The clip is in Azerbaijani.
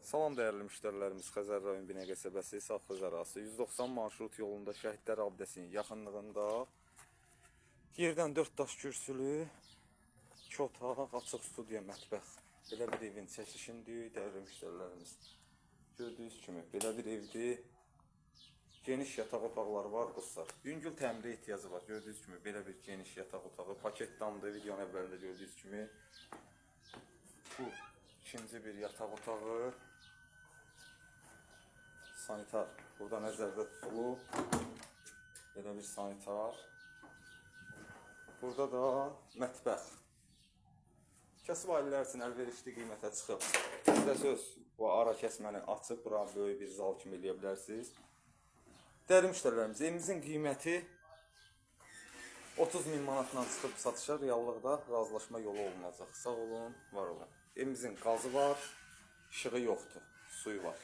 Salam dəyərli müştərilərimiz, Xəzər rayon Binə qəsəbəsi Safxız arası 190 marşrut yolunda Şəhidlər abidəsinin yaxınlığında yerdən 4 daş kürsülü, 2 otaq, açıq studiya, mətbəx. Belə bir evin çəkişindir dəyərli müştərilərimiz. Gördüyünüz kimi belə bir evdir. Geniş yataq otaqları var dostlar. Yüngül təmirə ehtiyacı var. Gördüyünüz kimi belə bir geniş yataq otağı. Paket damdır. Videonun əvvəlində gördüyünüz kimi. Bu ikinci bir yataq otağı. Sanitar burada nəzərdə tutulub. Belə bir sanitar. Burada da mətbəx. Kasıb aililər üçün əlverişli qiymətə çıxıb. Sizə söz, bu ara kəsməni açıb, bura böyük bir zal kimi eləyə bilərsiniz. Dəyərli müştərilərimiz, evimizin qiyməti 30 min manatdan çıxıb satışa, reallıqda razılaşma yolu olunacaq. Sağ olun, var olun. Evimizin qazı var, işığı yoxdur, suyu var.